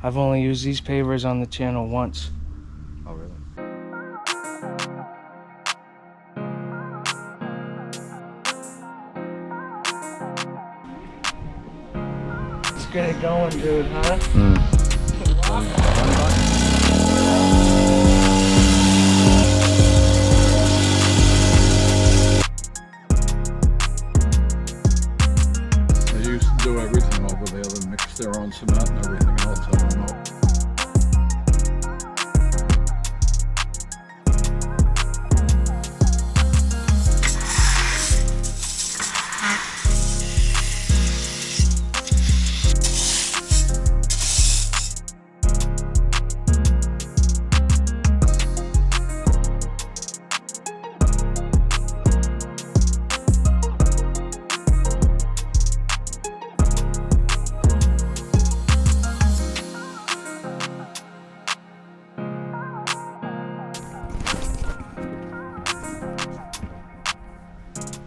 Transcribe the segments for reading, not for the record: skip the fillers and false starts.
I've only used these pavers on the channel once. Oh, really? Let's get it going, dude, huh? They used to do everything over there. They mix their own cement and everything else. I don't know.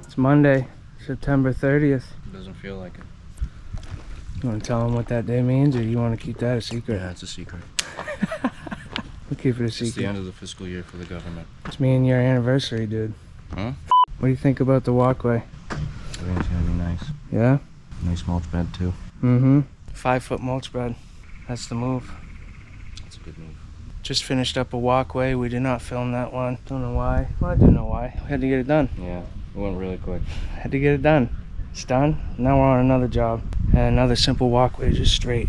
It's Monday, September 30th. Doesn't feel like it. You want to tell them what that day means, or you want to keep that a secret? Yeah, it's a secret. We'll keep it a It's the secret. end of the fiscal year for the government. It's me and your anniversary, dude. Huh? What do you think about the walkway? I think it's gonna be nice. Yeah? Nice mulch bed too. Mm-hmm. 5-foot mulch bed. That's the move. That's a good move. Just finished up a walkway. We did not film that one. Don't know why. Well, I do know why. We had to get it done. Yeah, it went really quick. Had to get it done. It's done. Now we're on another job. And another simple walkway, just straight.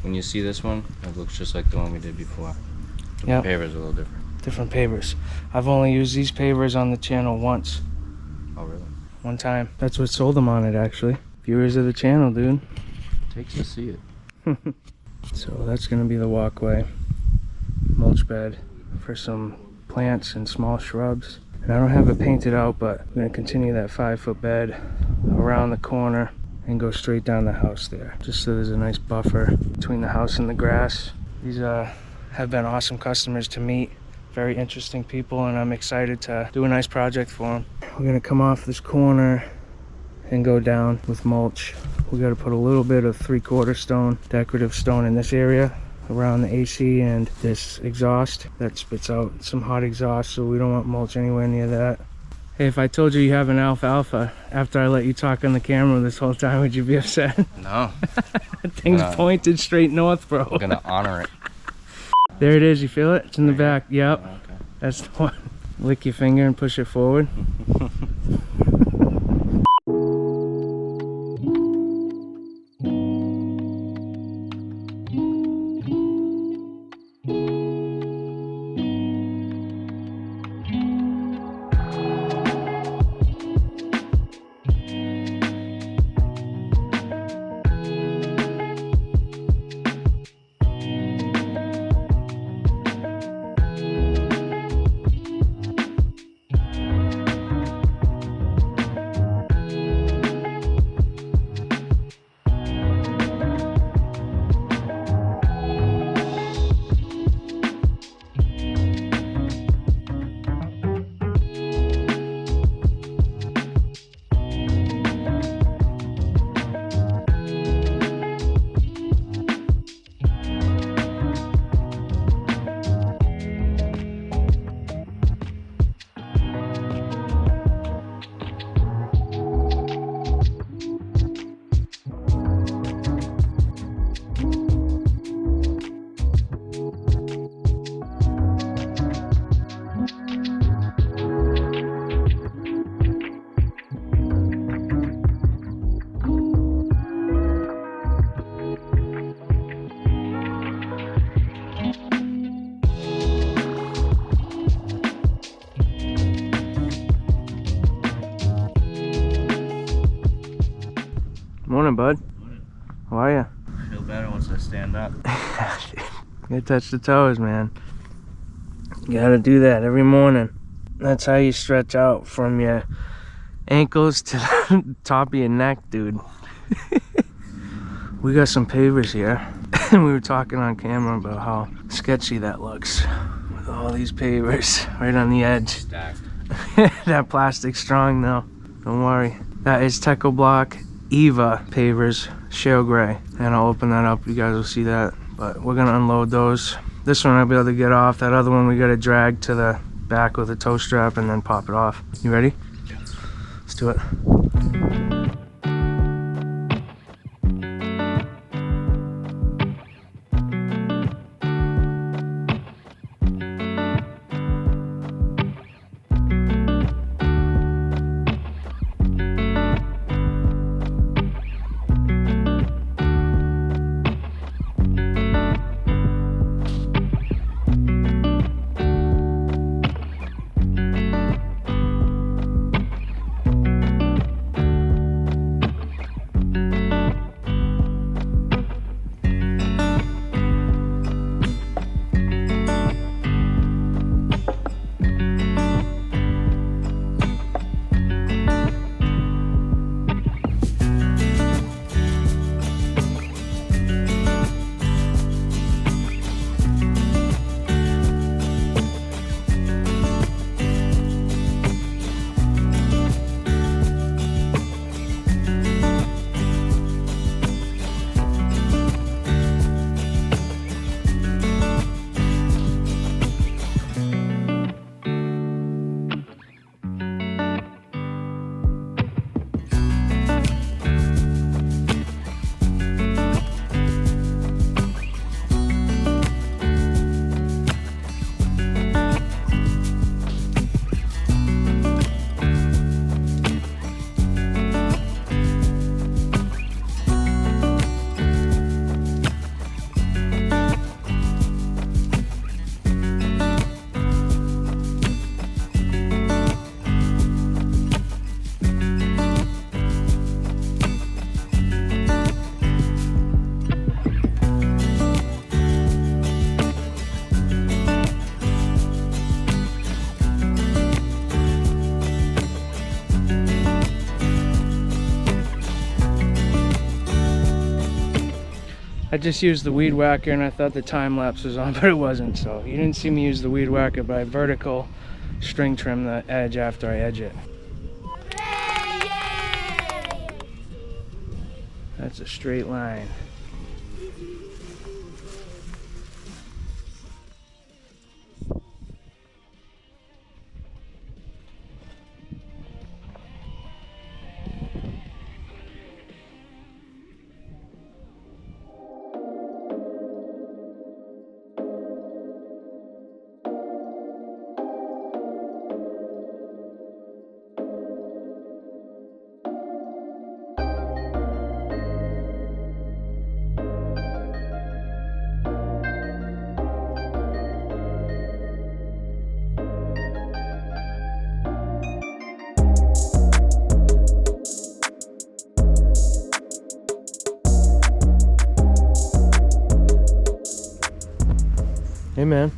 When you see this one, it looks just like the one we did before. The Yep. pavers are a little different. Different pavers. I've only used these pavers on the channel once. Oh, really? One time. That's what sold them on it, actually. Viewers of the channel, dude. Takes to see it. So that's gonna be the walkway. Mulch bed for some plants and small shrubs. And I don't have it painted out, but I'm gonna continue that 5-foot bed around the corner and go straight down the house there. Just so there's a nice buffer between the house and the grass. These have been awesome customers to meet. Very interesting people, and I'm excited to do a nice project for them. We're gonna come off this corner and go down with mulch. We got to put a little bit of 3/4 stone, decorative stone in this area around the AC and this exhaust that spits out some hot exhaust, so we don't want mulch anywhere near that. Hey, if I told you you have an alfalfa after I let you talk on the camera this whole time, would you be upset? No. That thing's pointed straight north, bro. We're gonna honor it. There it is, you feel it? It's in the back. Yep, Oh, okay. that's the one. Lick your finger and push it forward. Morning, bud. How are ya? I feel better once I stand up. You gotta touch the toes, man. You gotta do that every morning. That's how you stretch out from your ankles to the top of your neck, dude. We got some pavers here. And we were talking on camera about how sketchy that looks. With all these pavers right on the edge. Stacked. That plastic's strong though. Don't worry. That is Techo Block Eva pavers, shale gray. And I'll open that up. You guys will see that But we're gonna unload those. This one I'll be able to get off. That other one we gotta drag to the back with a tow strap and then pop it off. You ready? Yeah. Let's do it. I just used the weed whacker and I thought the time lapse was on, but it wasn't. So you didn't see me use the weed whacker, but I vertical string trim the edge after I edge it. That's a straight line. Hey man,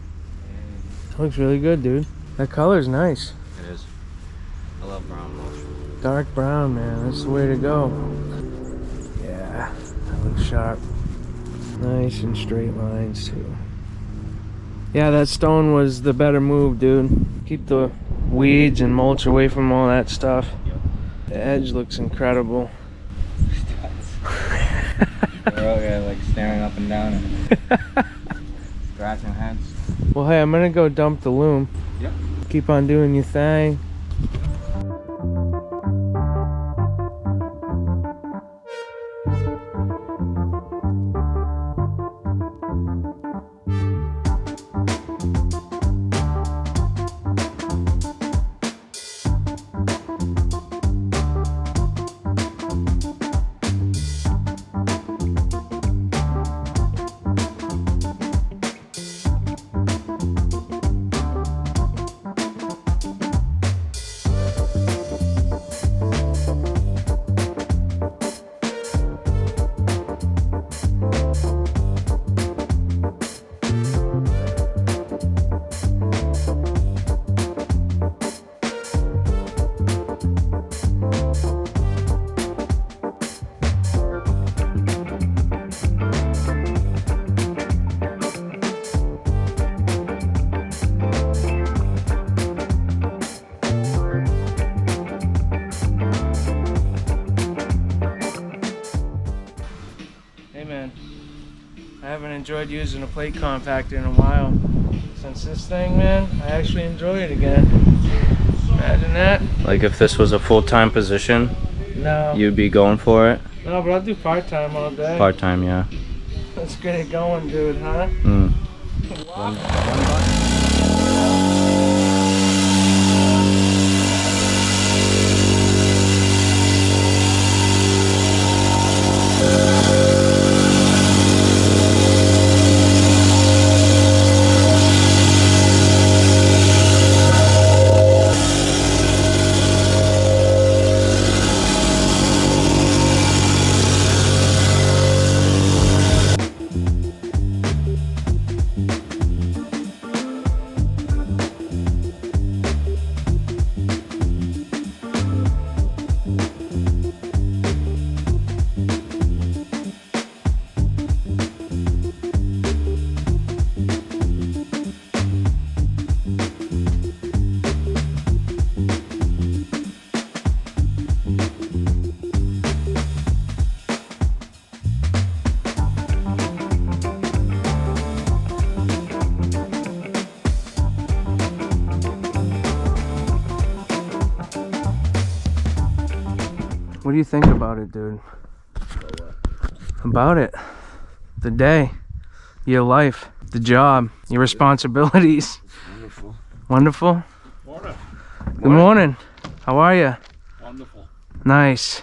that looks really good, dude. That color's nice. It is. I love brown mulch. Dark brown, man, that's the way to go. Yeah, that looks sharp. Nice and straight lines too. Yeah, that stone was the better move, dude. Keep the weeds and mulch away from all that stuff. Yep. The edge looks incredible. We're all guys like staring up and down and scratching heads. Well, hey, I'm gonna go dump the loom. Yep. Keep on doing your thing. enjoyed using a plate compactor in a while. Since this thing, man, I actually enjoy it again. Imagine that. Like if this was a full-time position, No. you'd be going for it? No, but I'll do part-time all day. Part-time, yeah. Let's get it going, dude, huh? Mm. What do you think about it, dude? About it. The day. Your life. The job. Your responsibilities. Wonderful. Wonderful? Morning. Good morning. How are you? Wonderful. Nice.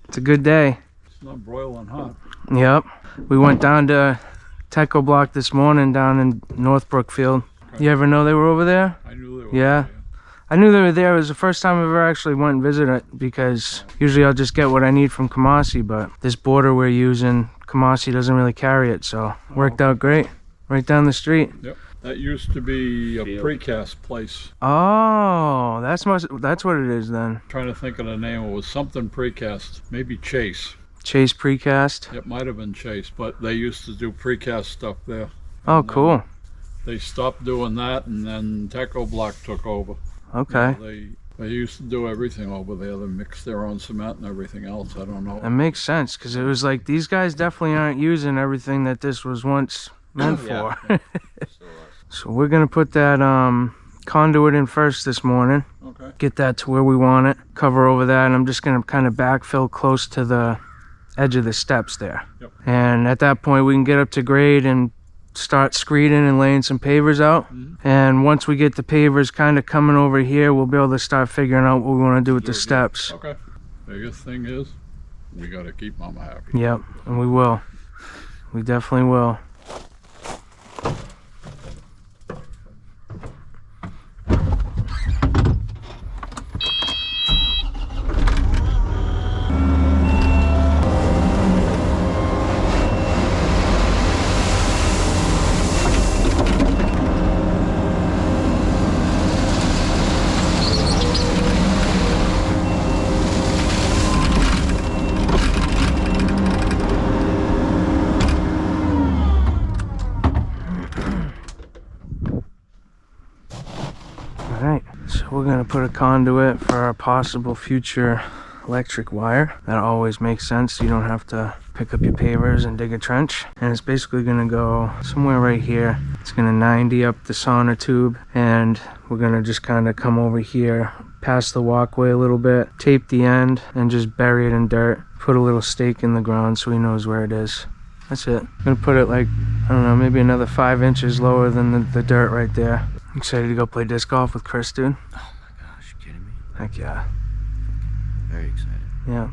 It's a good day. It's not broiling hot. Yep. We went down to Teco Block this morning down in North Brookfield. Okay. You ever know they were over there? I knew they were. Yeah. I knew they were there. It was the first time I've ever actually went and visited it, because usually I'll just get what I need from Kamasi, but this border we're using, Kamasi doesn't really carry it, so worked out great. Right down the street. Yep. That used to be a precast place. Oh, that's what it is then. Trying to think of the name. It was something precast. Maybe Chase. Chase Precast. It might have been Chase, but they used to do precast stuff there. Oh, And, cool. They stopped doing that, and then Teco Block took over. Okay. They used to do everything over there. They mixed their own cement and everything else. I don't know. That makes sense, because it was like these guys definitely aren't using everything that this was once meant for. So we're gonna put that conduit in first this morning. Okay. Get that to where we want it. Cover over that, and I'm just gonna kind of backfill close to the edge of the steps there. Yep. And at that point we can get up to grade and start screeding and laying some pavers out. And once we get the pavers kind of coming over here, we'll be able to start figuring out what we want to do with the steps. Okay. Biggest thing is, we got to keep Mama happy. Yep, and we will. We definitely will. Alright, so we're going to put a conduit for our possible future electric wire. That always makes sense. You don't have to pick up your pavers and dig a trench. And it's basically going to go somewhere right here. It's going to 90 up the sonotube, and we're going to just kind of come over here past the walkway a little bit, tape the end, and just bury it in dirt. Put a little stake in the ground so he knows where it is. That's it. I'm going to put it like, I don't know, maybe another 5 inches lower than the dirt right there. Excited to go play disc golf with Chris, dude? Oh my gosh, you kidding me? Heck yeah. Very excited. Yeah.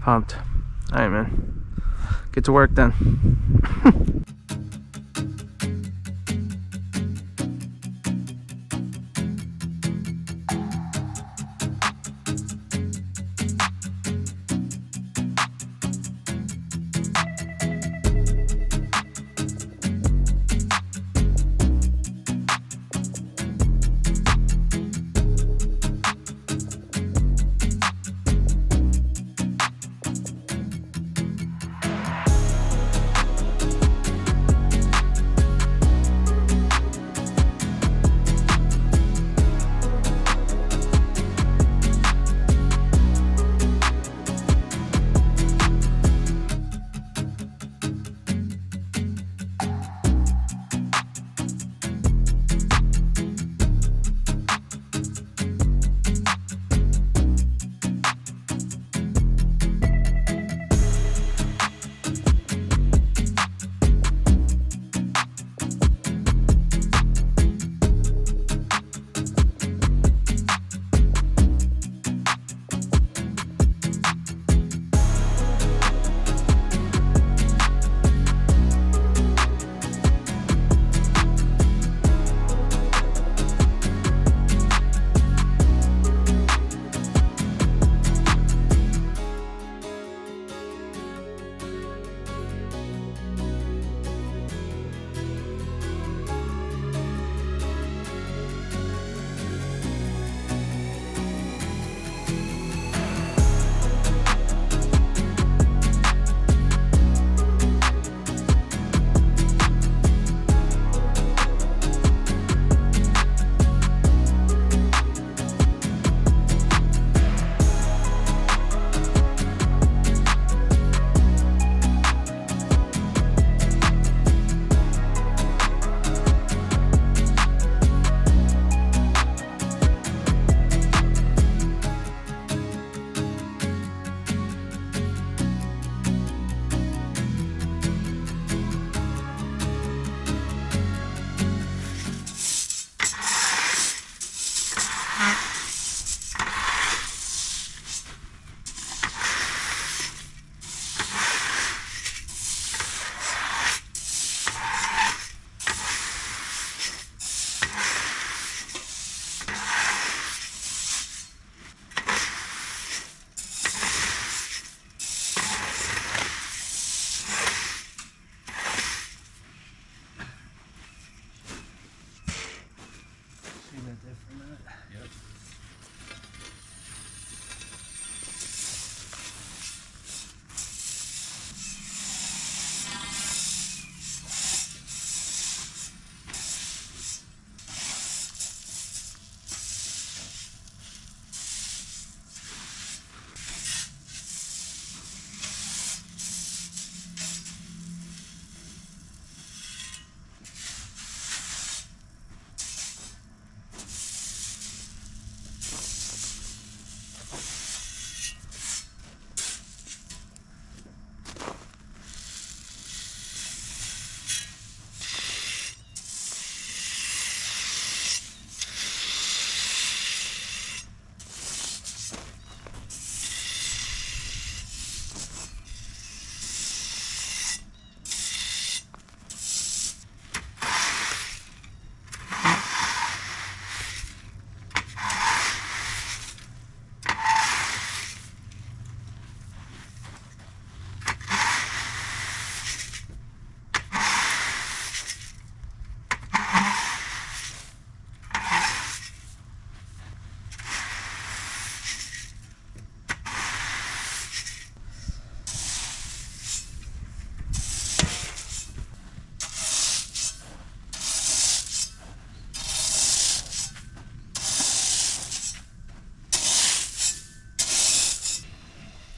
Pumped. Alright, man. Get to work then.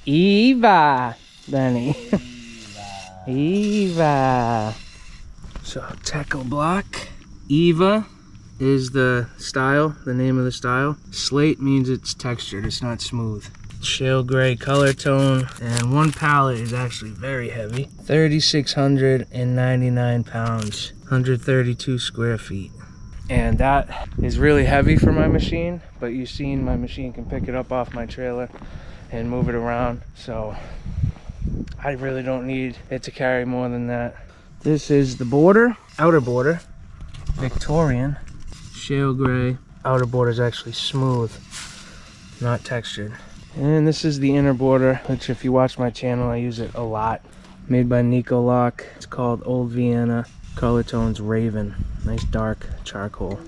Eva, Benny. Eva. So Techo block. Eva is the style, the name of the style. Slate means it's textured, it's not smooth. Shale gray color tone, and one pallet is actually very heavy. 3,699 pounds, 132 square feet. And that is really heavy for my machine, but you've seen my machine can pick it up off my trailer and move it around, so I really don't need it to carry more than that. This is the border, outer border, Victorian, shale gray. Outer border is actually smooth, not textured. And this is the inner border, which if you watch my channel, I use it a lot. Made by Nico Lock. It's called Old Vienna. Color tone's Raven. Nice dark charcoal.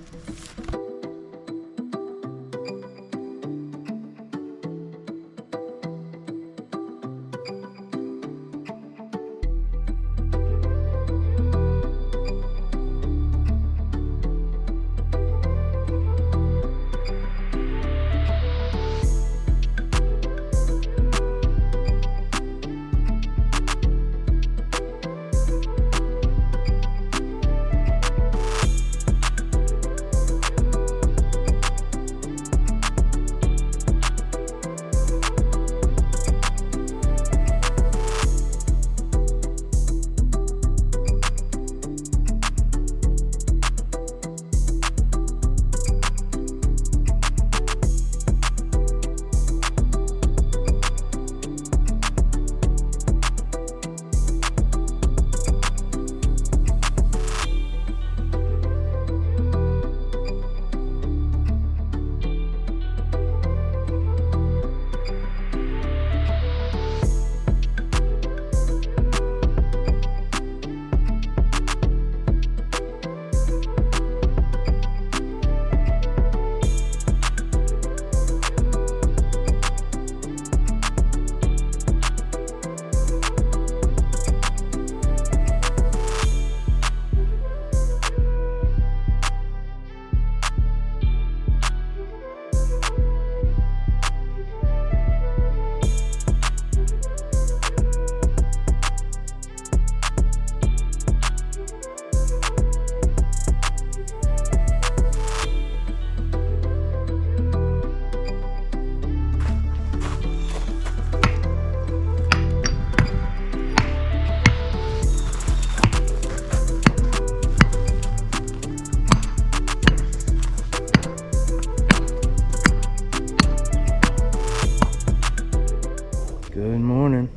Good morning.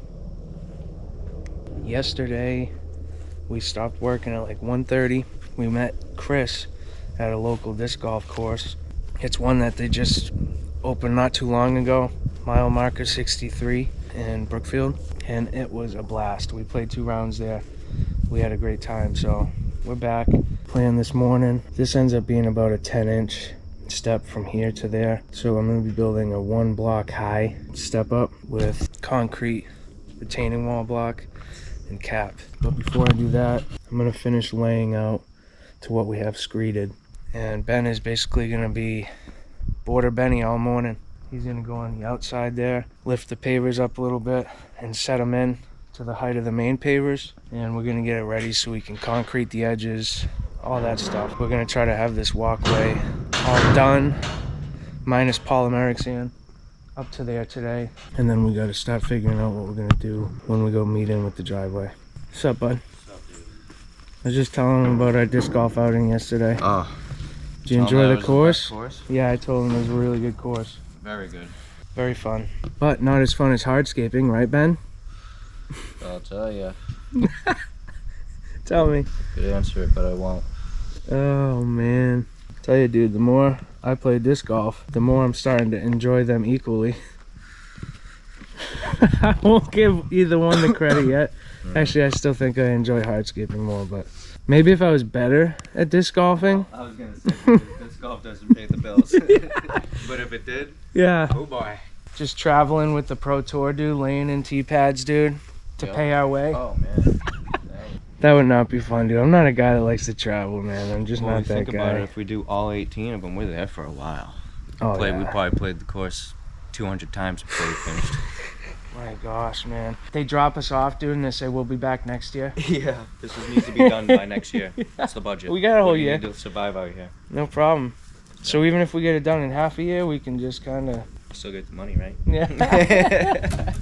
Yesterday we stopped working at like 1:30. We met Chris at a local disc golf course. It's one that they just opened not too long ago, mile marker 63 in Brookfield, and it was a blast. We played 2 rounds there. We had a great time, so we're back playing this morning. This ends up being about a 10-inch step from here to there, so I'm going to be building a 1 block high step up with concrete retaining wall block and cap. But before I do that, I'm going to finish laying out to what we have screeded, and Ben is basically going to be border Benny all morning. He's going to go on the outside there, lift the pavers up a little bit and set them in to the height of the main pavers, and we're going to get it ready so we can concrete the edges, all that stuff. We're going to try to have this walkway all done, minus polymeric sand, up to there today. And then we got to start figuring out what we're going to do when we go meet in with the driveway. What's up, bud? What's up, dude? I was just telling him about our disc golf outing yesterday. Oh. Did you enjoy the course? Course? Yeah, I told him it was a really good course. Very good. Very fun. But not as fun as hardscaping, right, Ben? I'll tell you. Tell me. Could answer it, but I won't. Oh, man. Tell you, dude, the more I play disc golf, the more I'm starting to enjoy them equally. I won't give either one the credit yet. Actually, I still think I enjoy hardscaping more, but maybe if I was better at disc golfing. I was gonna say disc golf doesn't pay the bills. But if it did, yeah. oh boy. Just traveling with the Pro Tour, dude, laying in tee pads, dude, to pay our way. Oh man. That would not be fun, dude. I'm not a guy that likes to travel, man. I'm just not that think guy. about it, if we do all 18 of them, we're there for a while. Oh, We yeah. probably played the course 200 times before we finished. My gosh, man. They drop us off, dude, and they say we'll be back next year. Yeah, this needs to be done by next year. That's the budget. We got a whole We year. need to survive out here. No problem. So even if we get it done in half a year, we can just kind of... Still get the money, right? Yeah.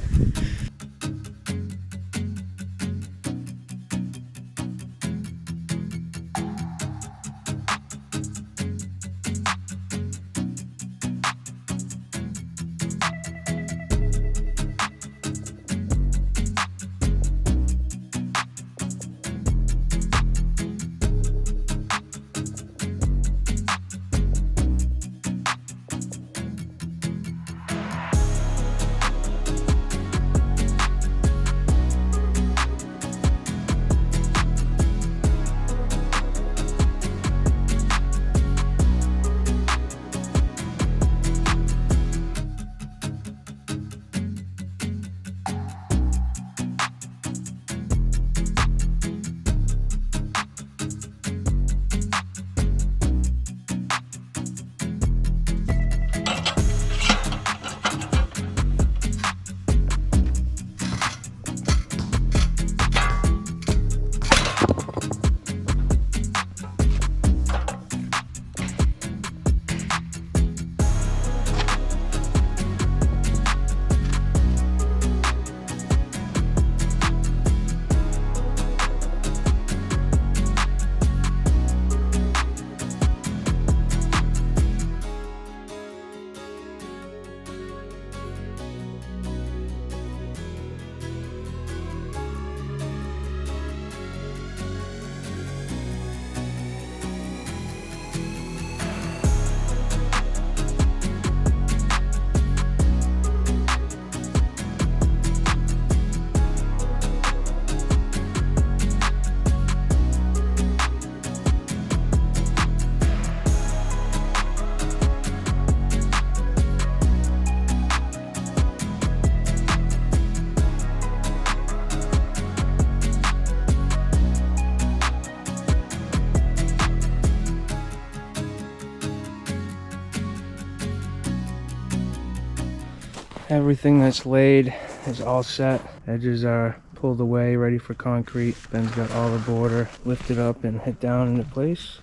Everything that's laid is all set. Edges are pulled away, ready for concrete. Ben's got all the border lifted up and hit down into place.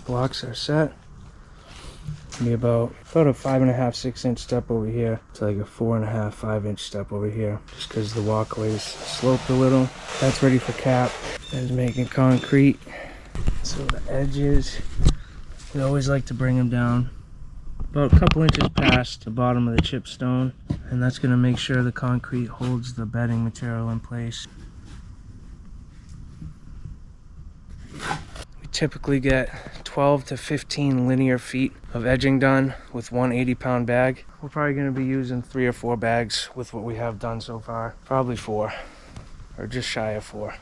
Blocks are set. Be about a 5.5, 6 inch step over here to like a 4.5, 5 inch step over here, just because the walkway's sloped a little. That's ready for cap. Ben's making concrete. So the edges, we always like to bring them down about a couple inches past the bottom of the chip stone, and that's going to make sure the concrete holds the bedding material in place. We typically get 12 to 15 linear feet of edging done with one 80-pound bag. We're probably going to be using 3 or 4 bags with what we have done so far. Probably 4, or just shy of 4.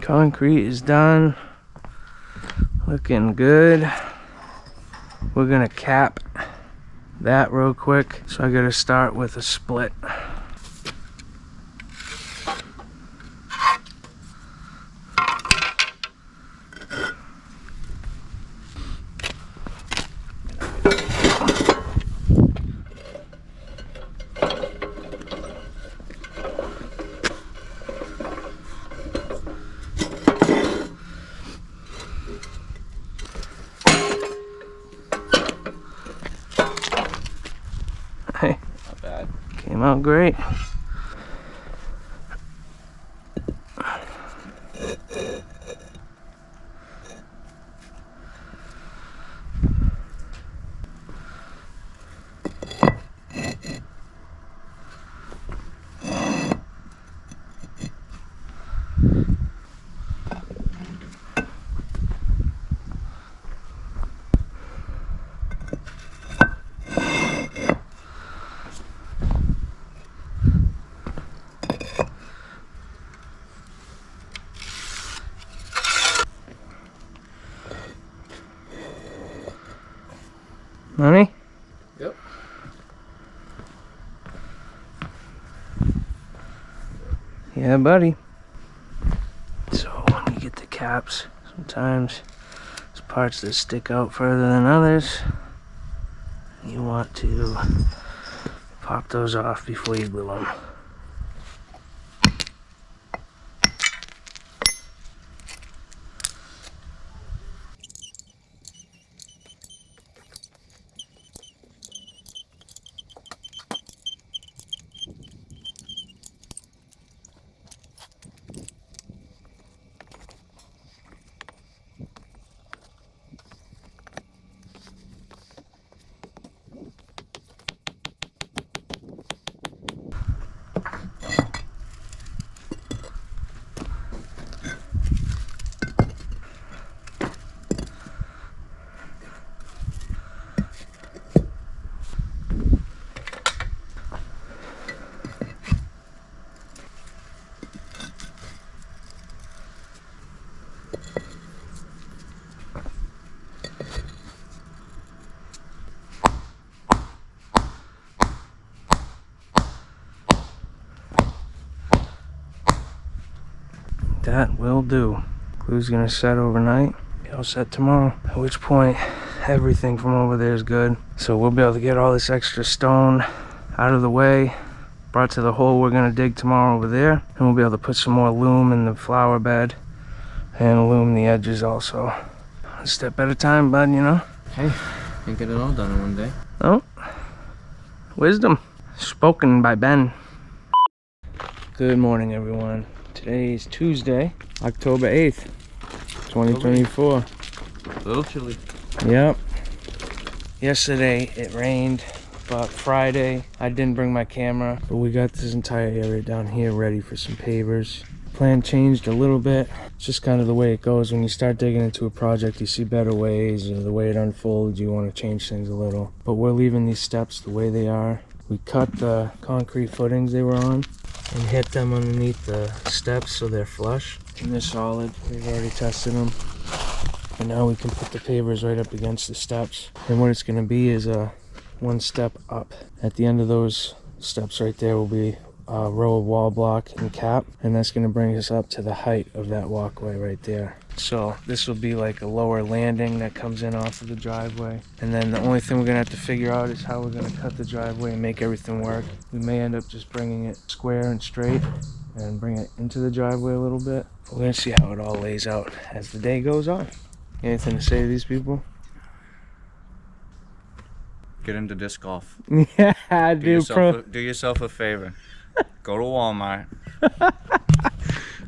Concrete is done, looking good. We're gonna cap that real quick, so I gotta start with a split. Not bad. Came out great. Honey? Yep. Yeah, buddy. So when you get the caps, sometimes there's parts that stick out further than others. You want to pop those off before you glue them. That will do. Glue's gonna set overnight. Be all set tomorrow. At which point, everything from over there is good. So we'll be able to get all this extra stone out of the way, brought to the hole we're gonna dig tomorrow over there, and we'll be able to put some more loom in the flower bed and loom the edges also. One step at a time, bud, you know? Hey, can't get it all done in one day. Oh, wisdom spoken by Ben. Good morning, everyone. Today is Tuesday, October 8th, 2024. A little chilly. Yep. Yesterday it rained, but Friday I didn't bring my camera, but we got this entire area down here ready for some pavers. Plan changed a little bit. It's just kind of the way it goes. When you start digging into a project, you see better ways, or the way it unfolds, you want to change things a little. But we're leaving these steps the way they are. We cut the concrete footings they were on and hit them underneath the steps so they're flush and they're solid. We've already tested them. And now we can put the pavers right up against the steps. And what it's going to be is a one step up. At the end of those steps right there will be a row of wall block and cap. And that's going to bring us up to the height of that walkway right there. So this will be like a lower landing that comes in off of the driveway. And then the only thing we're going to have to figure out is how we're going to cut the driveway and make everything work. We may end up just bringing it square and straight and bring it into the driveway a little bit. We're going to see how it all lays out as the day goes on. Anything to say to these people? Get into disc golf. Yeah, I do. Do yourself a favor. Go to Walmart.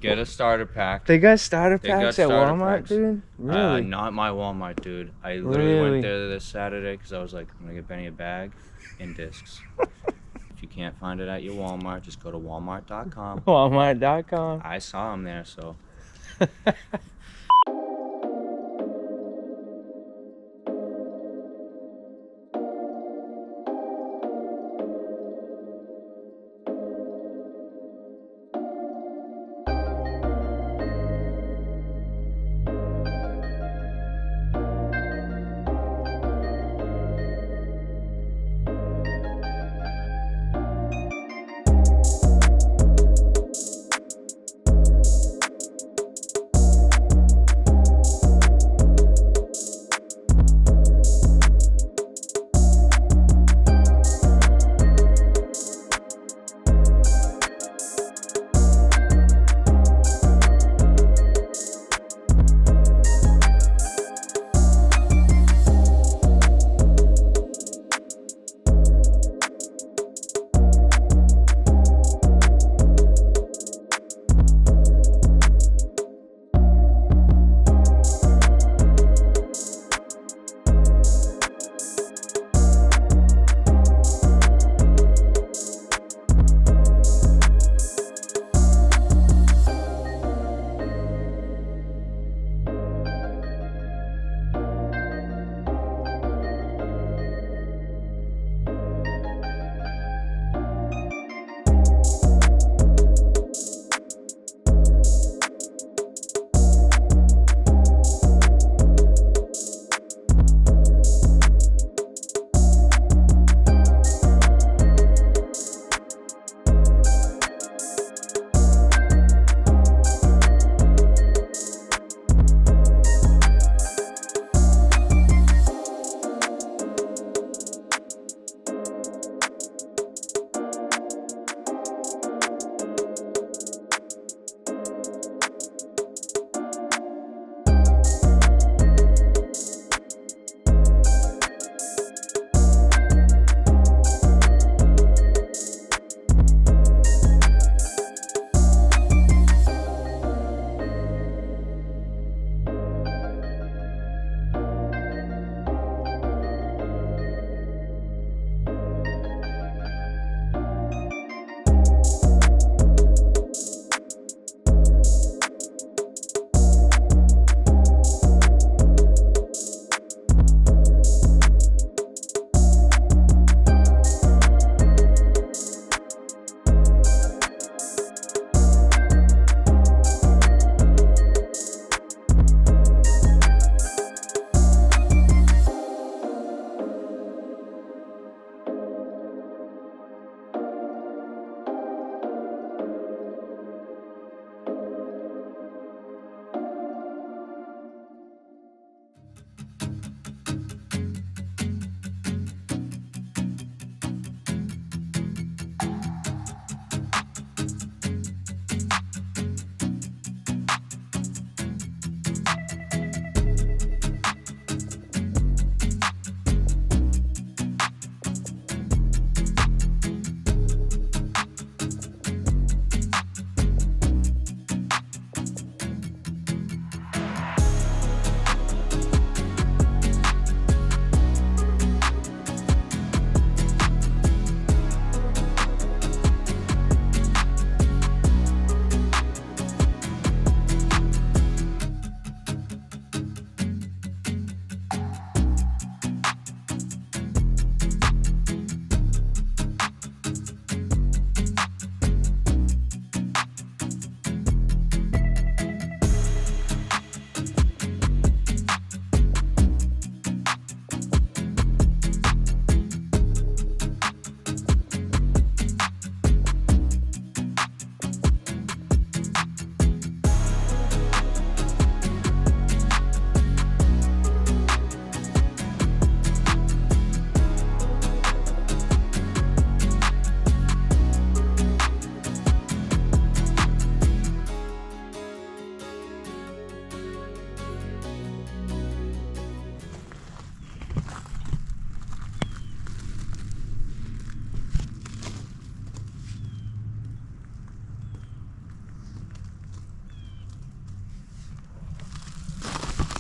Get a starter pack. They got starter packs at Walmart, packs. dude? Really? Not my Walmart, dude. I literally went there this Saturday because I was like, I'm gonna get Benny a bag and discs. If you can't find it at your Walmart, just go to walmart.com. Walmart.com. I saw them there, so.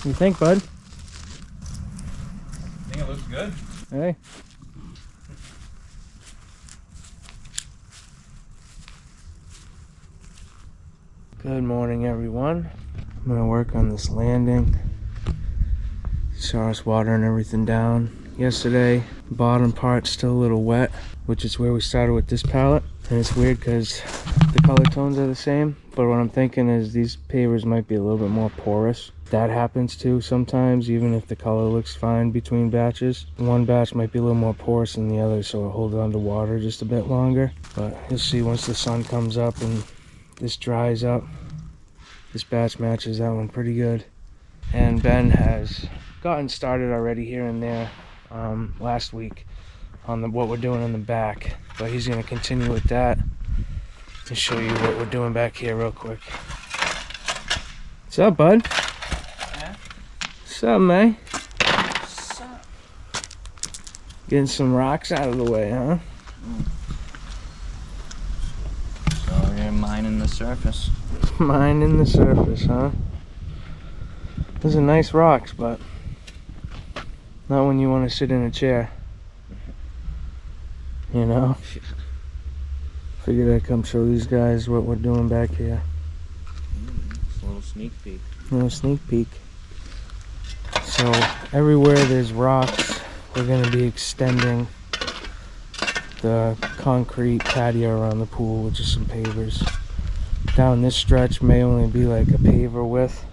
You think, bud? I think it looks good. Hey. Good morning, everyone. I'm gonna work on this landing. Saw us watering everything down yesterday. Bottom part's still a little wet, which is where we started with this palette. And it's weird because the color tones are the same, but what I'm thinking is these pavers might be a little bit more porous. That happens too sometimes, even if the color looks fine between batches. One batch might be a little more porous than the other, so it holds on to water just a bit longer. But you'll see once the sun comes up and this dries up, this batch matches that one pretty good. And Ben has gotten started already here and there last week on what we're doing in the back, but he's going to continue with that and show you what we're doing back here real quick. What's up, bud? Yeah? What's up, man? What's up? Getting some rocks out of the way, huh? So you're mining the surface. Mining the surface, huh? Those are nice rocks, but not when you want to sit in a chair. You know? Figured I'd come show these guys what we're doing back here. It's a little sneak peek. A little sneak peek. So everywhere there's rocks, we're going to be extending the concrete patio around the pool with just some pavers. Down this stretch may only be like a paver width,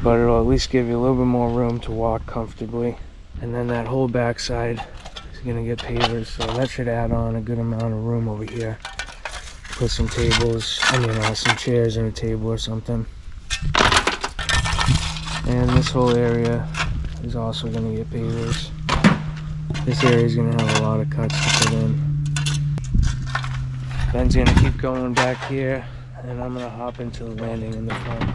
but it'll at least give you a little bit more room to walk comfortably. And then that whole backside is going to get pavers, so that should add on a good amount of room over here. Put some tables, some chairs and a table or something. And this whole area is also going to get pavers. This area is going to have a lot of cuts to put in. Ben's going to keep going back here, and I'm going to hop into the landing in the front.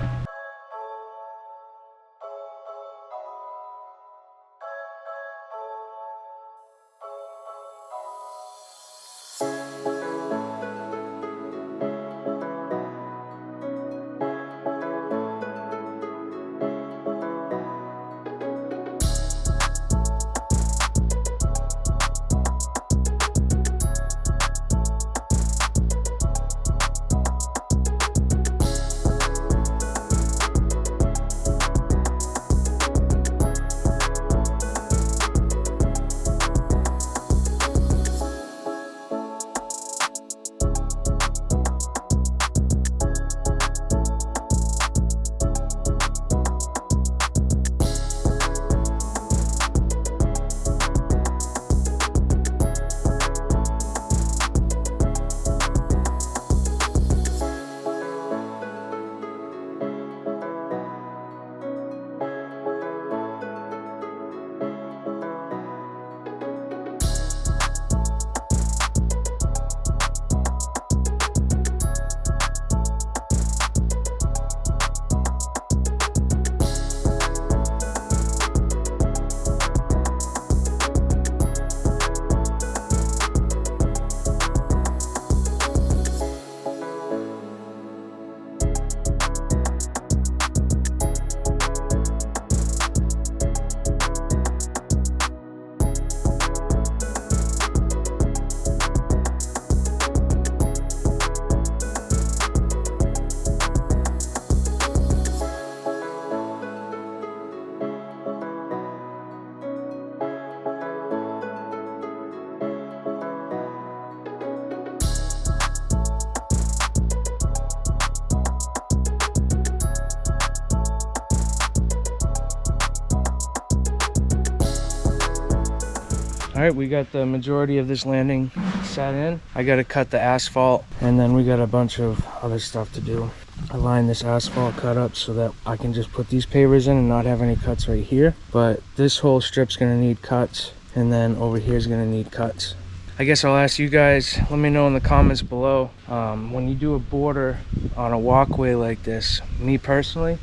Alright, we got the majority of this landing set in. I gotta cut the asphalt, and then we got a bunch of other stuff to do. I lined this asphalt cut up so that I can just put these pavers in and not have any cuts right here. But this whole strip's gonna need cuts, and then over here is gonna need cuts. I guess I'll ask you guys, let me know in the comments below, when you do a border on a walkway like this, me personally,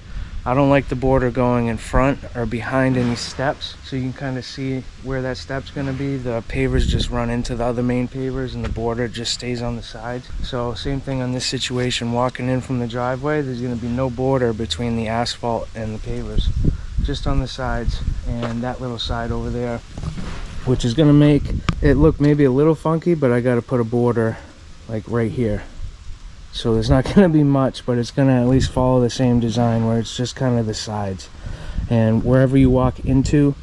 I don't like the border going in front or behind any steps, so you can kind of see where that step's going to be. The pavers just run into the other main pavers and the border just stays on the sides. So same thing on this situation, walking in from the driveway, there's going to be no border between the asphalt and the pavers, just on the sides and that little side over there, which is going to make it look maybe a little funky, but I got to put a border like right here. So there's not going to be much, but it's going to at least follow the same design where it's just kind of the sides. And wherever you walk into,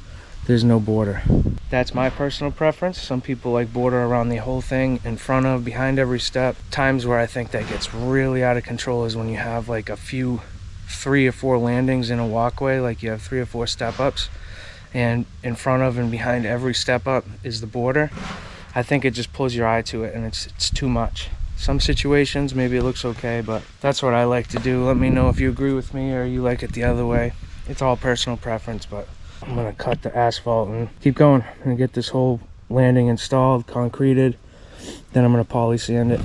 there's no border. That's my personal preference. Some people like border around the whole thing, in front of, behind every step. Times where I think that gets really out of control is when you have like a few, 3 or 4 landings in a walkway, like you have 3 or 4 step ups, and in front of and behind every step up is the border. I think it just pulls your eye to it, and it's too much. Some situations maybe it looks okay, but that's what I like to do. Let me know if you agree with me or you like it the other way. It's all personal preference, but I'm gonna cut the asphalt and keep going. I'm gonna get this whole landing installed, concreted, then I'm gonna poly sand it.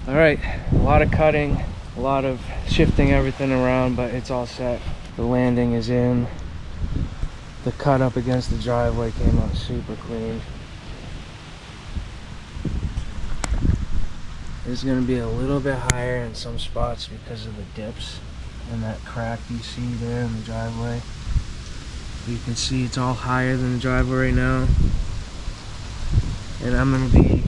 All right, a lot of cutting, a lot of shifting everything around, but it's all set. The landing is in. The cut up against the driveway came out super clean. It's gonna be a little bit higher in some spots because of the dips and that crack you see there in the driveway. You can see it's all higher than the driveway right now. And I'm gonna be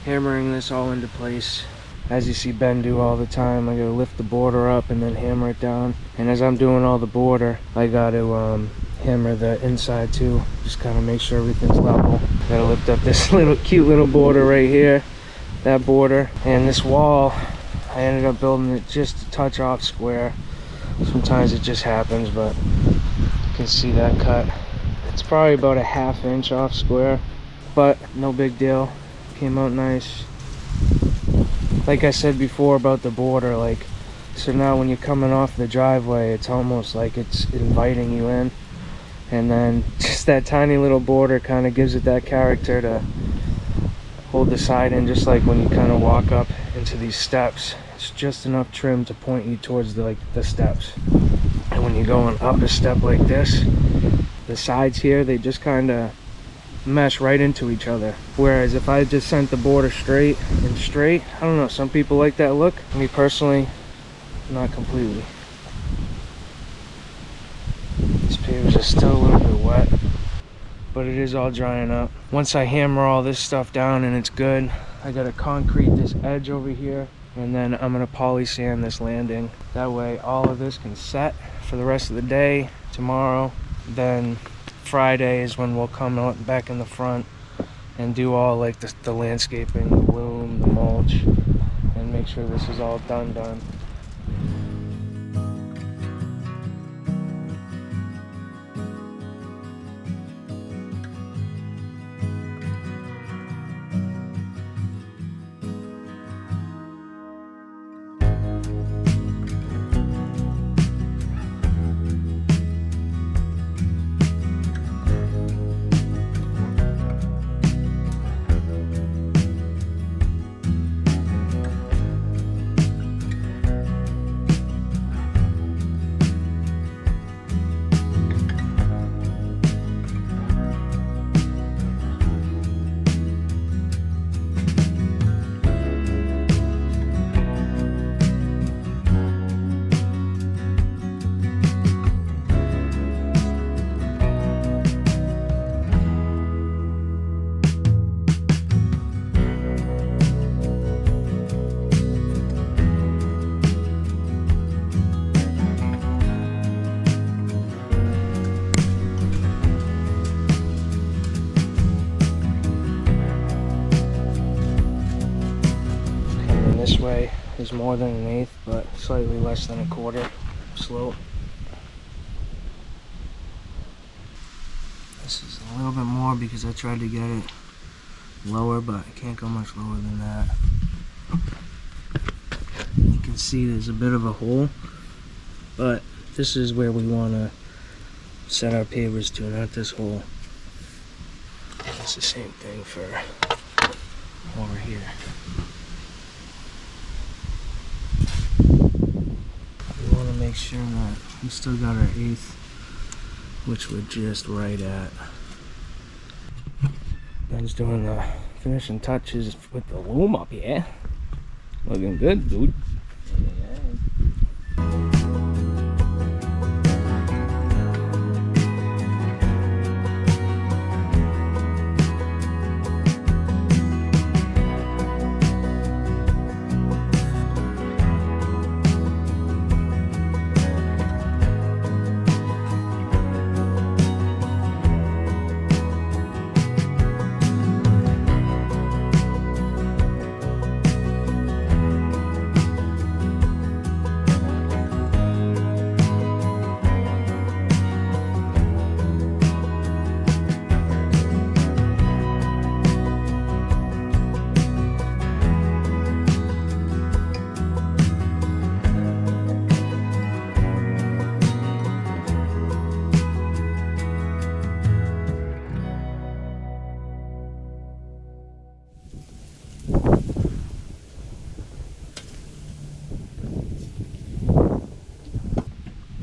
hammering this all into place. As you see Ben do all the time, I gotta lift the border up and then hammer it down. And as I'm doing all the border, I gotta hammer the inside too. Just kind of make sure everything's level. Gotta lift up this little cute little border right here. That border. And this wall, I ended up building it just a touch off square. Sometimes it just happens, but you can see that cut. It's probably about a 1/2 inch off square, but no big deal. Came out nice. Like I said before about the border, like, so now when you're coming off the driveway, it's almost like it's inviting you in, and then just that tiny little border kind of gives it that character to hold the side in, just like when you kind of walk up into these steps. It's just enough trim to point you towards the steps. And when you're going up a step like this, the sides here, they just kind of mesh right into each other. Whereas if I just sent the border straight and straight, I don't know, some people like that look. Me personally, not completely. These pavers are still a little bit wet, but it is all drying up. Once I hammer all this stuff down and it's good, I gotta concrete this edge over here, and then I'm gonna poly sand this landing. That way all of this can set for the rest of the day, tomorrow. Then Friday is when we'll come out back in the front and do all like the landscaping, the loom, the mulch, and make sure this is all done. more than an eighth, but slightly less than a quarter slope. This is a little bit more because I tried to get it lower, but I can't go much lower than that. You can see there's a bit of a hole, but this is where we want to set our pavers to, not this hole. It's the same thing for over here. We want to make sure that we still got our eighth, which we're just right at. Ben's doing the finishing touches with the loom up here. Looking good, dude.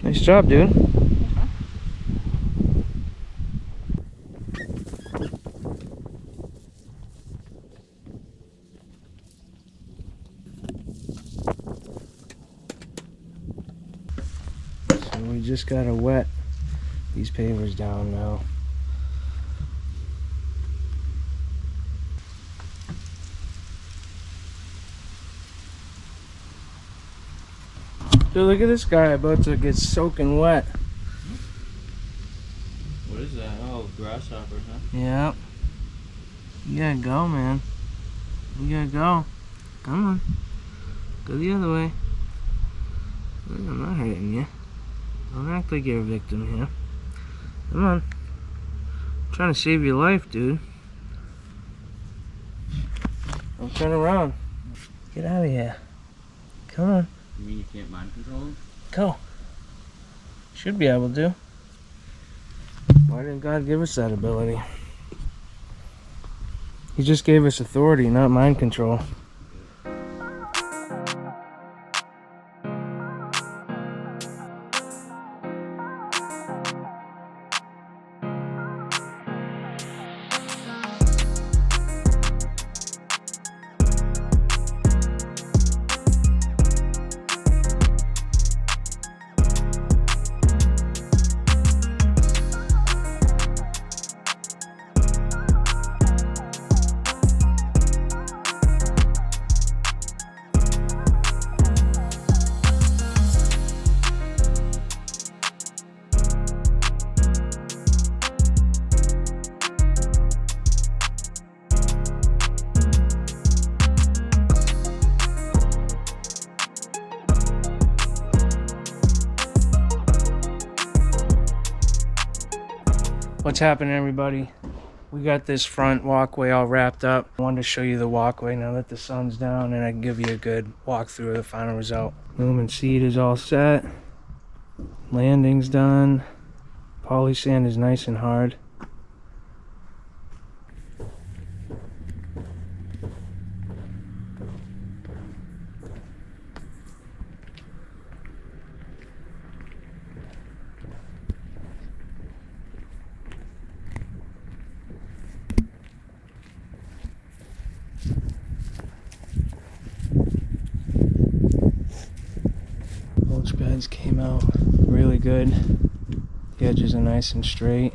Nice job, dude. So we just gotta wet these pavers down now. Dude, look at this guy about to get soaking wet. What is that? Oh, grasshoppers, huh? Yep. You gotta go, man. You gotta go. Come on. Go the other way. I'm not hurting you. Don't act like you're a victim here. Come on. I'm trying to save your life, dude. Don't turn around. Get out of here. Come on. You mean you can't mind control them? Go. Should be able to. Why didn't God give us that ability? He just gave us authority, not mind control. What's happening, everybody? We got this front walkway all wrapped up. I wanted to show you the walkway now that the sun's down, and I can give you a good walkthrough of the final result. Loom and seed is all set. Landing's done. Poly sand is nice and hard. Mulch beds came out really good. The edges are nice and straight.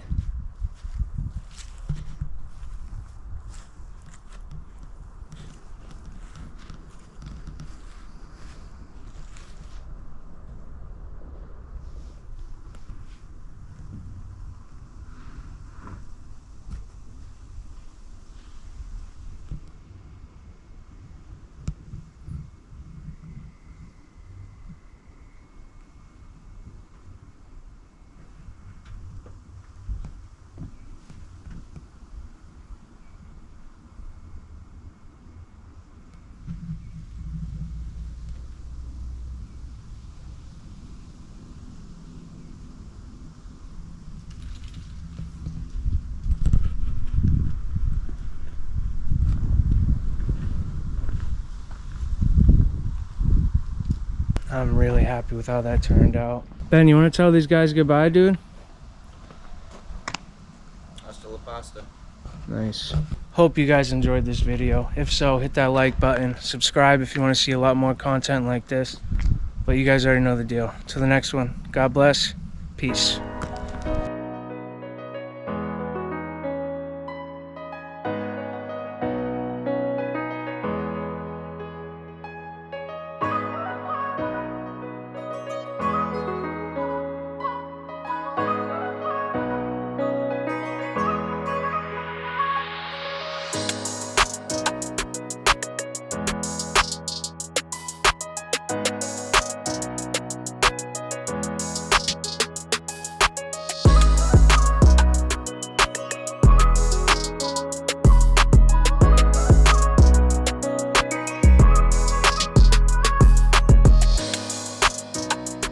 I'm really happy with how that turned out. Ben, you want to tell these guys goodbye, dude? Hasta la pasta. Nice. Hope you guys enjoyed this video. If so, hit that like button. Subscribe if you want to see a lot more content like this. But you guys already know the deal. Till the next one, God bless. Peace.